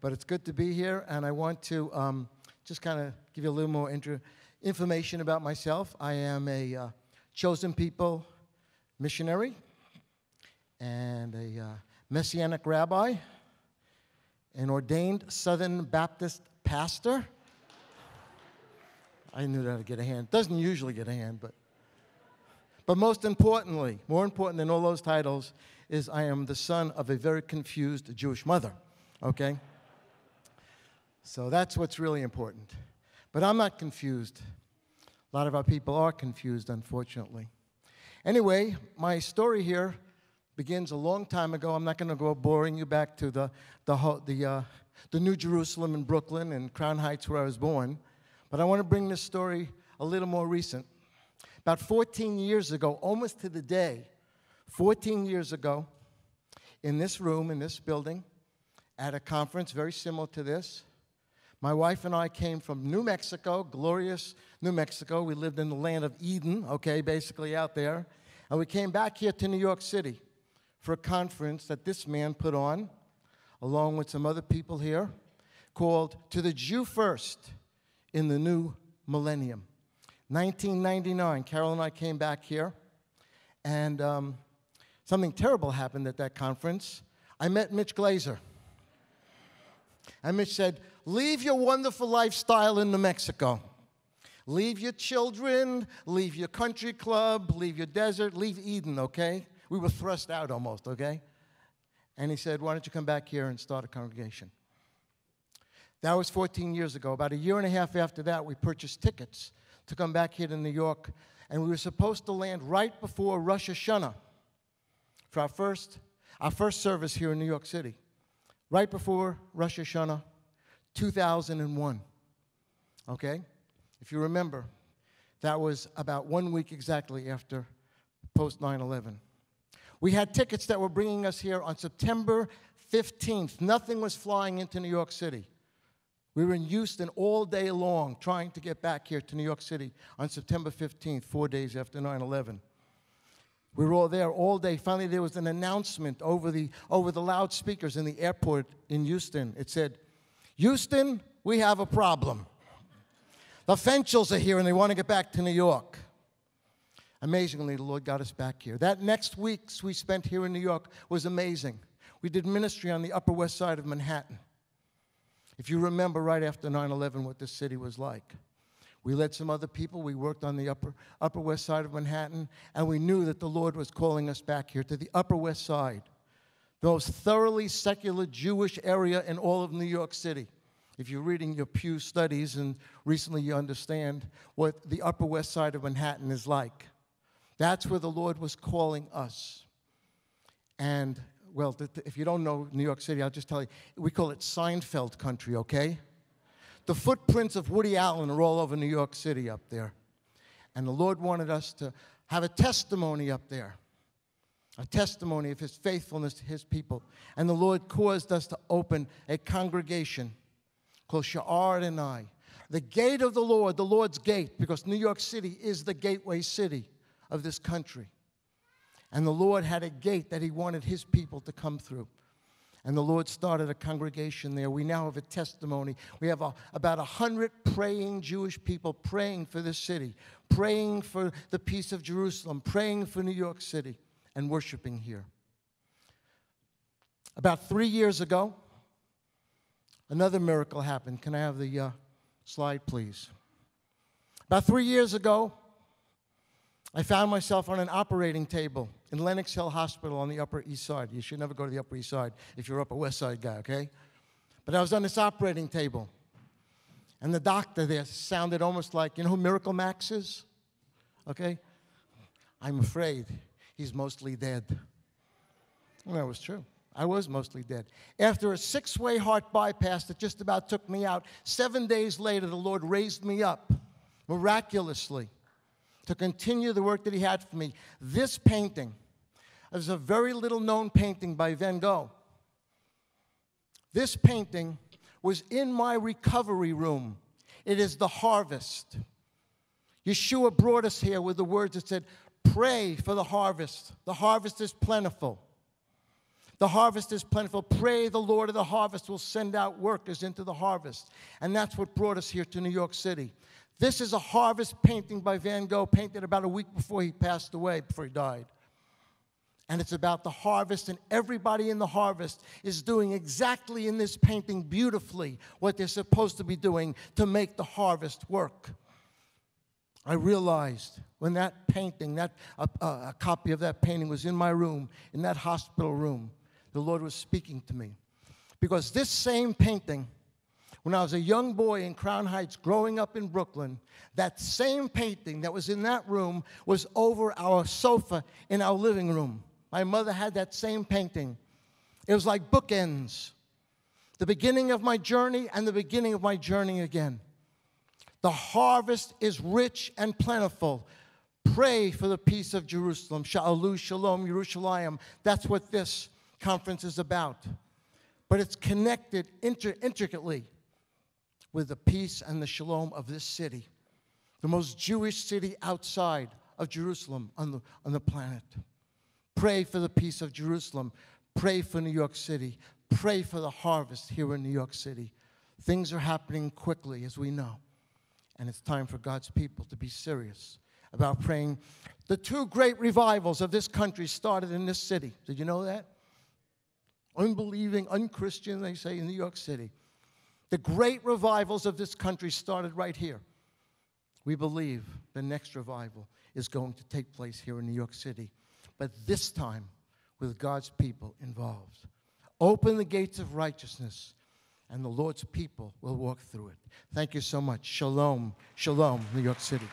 but it's good to be here, and I want to just kind of give you a little more information about myself. I am a chosen people missionary and a Messianic rabbi, an ordained Southern Baptist pastor. I knew that would get a hand. Doesn't usually get a hand, but most importantly, more important than all those titles, is I am the son of a very confused Jewish mother, okay? So that's what's really important. But I'm not confused. A lot of our people are confused, unfortunately. Anyway, my story here begins a long time ago. I'm not going to go boring you back to the New Jerusalem in Brooklyn and Crown Heights where I was born. But I want to bring this story a little more recent. About 14 years ago, almost to the day, 14 years ago, in this room, in this building, at a conference very similar to this, my wife and I came from New Mexico, glorious New Mexico. We lived in the land of Eden, okay, basically out there. And we came back here to New York City for a conference that this man put on, along with some other people here, called To the Jew First in the New Millennium. 1999, Carol and I came back here, and something terrible happened at that conference. I met Mitch Glazer. And Mitch said, leave your wonderful lifestyle in New Mexico. Leave your children, leave your country club, leave your desert, leave Eden, okay? We were thrust out almost, okay? And he said, why don't you come back here and start a congregation? That was 14 years ago. About a year and a half after that, we purchased tickets to come back here to New York, and we were supposed to land right before Rosh Hashanah for our first service here in New York City. Right before Rosh Hashanah, 2001, okay? If you remember, that was about 1 week exactly after post 9/11. We had tickets that were bringing us here on September 15th. Nothing was flying into New York City. We were in Houston all day long trying to get back here to New York City on September 15th, 4 days after 9/11. We were all there all day. Finally, there was an announcement over the loudspeakers in the airport in Houston. It said, Houston, we have a problem. The Fenchels are here and they want to get back to New York. Amazingly, the Lord got us back here. That next week we spent here in New York was amazing. We did ministry on the Upper West Side of Manhattan. If you remember right after 9/11 what this city was like. We led some other people. We worked on the upper West Side of Manhattan, and we knew that the Lord was calling us back here to the Upper West Side, the most thoroughly secular Jewish area in all of New York City. If you're reading your Pew studies, and recently you understand what the Upper West Side of Manhattan is like. That's where the Lord was calling us. And, well, if you don't know New York City, I'll just tell you, we call it Seinfeld country, okay? The footprints of Woody Allen are all over New York City up there. And the Lord wanted us to have a testimony up there, a testimony of his faithfulness to his people. And the Lord caused us to open a congregation called Sha'ar Adonai, the gate of the Lord's gate, because New York City is the gateway city of this country. And the Lord had a gate that he wanted his people to come through. And the Lord started a congregation there. We now have a testimony. We have about 100 praying Jewish people praying for this city, praying for the peace of Jerusalem, praying for New York City, and worshiping here. About 3 years ago, another miracle happened. Can I have the slide, please? About 3 years ago, I found myself on an operating table in Lenox Hill Hospital on the Upper East Side. You should never go to the Upper East Side if you're an Upper West Side guy, okay? But I was on this operating table, and the doctor there sounded almost like, you know who Miracle Max is? Okay? I'm afraid he's mostly dead. Well, that was true. I was mostly dead. After a 6-way heart bypass that just about took me out, 7 days later, the Lord raised me up miraculously to continue the work that he had for me. This painting is a very little known painting by Van Gogh. This painting was in my recovery room. It is the harvest. Yeshua brought us here with the words that said, pray for the harvest. The harvest is plentiful. The harvest is plentiful. Pray the Lord of the harvest will send out workers into the harvest. And that's what brought us here to New York City. This is a harvest painting by Van Gogh, painted about a week before he passed away, before he died. And it's about the harvest, and everybody in the harvest is doing exactly in this painting beautifully what they're supposed to be doing to make the harvest work. I realized when that painting, a copy of that painting was in my room, in that hospital room, the Lord was speaking to me. Because this same painting, when I was a young boy in Crown Heights growing up in Brooklyn, that same painting that was in that room was over our sofa in our living room. My mother had that same painting. It was like bookends. The beginning of my journey and the beginning of my journey again. The harvest is rich and plentiful. Pray for the peace of Jerusalem. Sha'alu Shalom Yerushalayim. That's what this conference is about. But it's connected intricately with the peace and the shalom of this city, the most Jewish city outside of Jerusalem on the planet. Pray for the peace of Jerusalem. Pray for New York City. Pray for the harvest here in New York City. Things are happening quickly, as we know. And it's time for God's people to be serious about praying. The two great revivals of this country started in this city. Did you know that? Unbelieving, unchristian, they say, in New York City. The great revivals of this country started right here. We believe the next revival is going to take place here in New York City, but this time with God's people involved. Open the gates of righteousness, and the Lord's people will walk through it. Thank you so much. Shalom, shalom, New York City.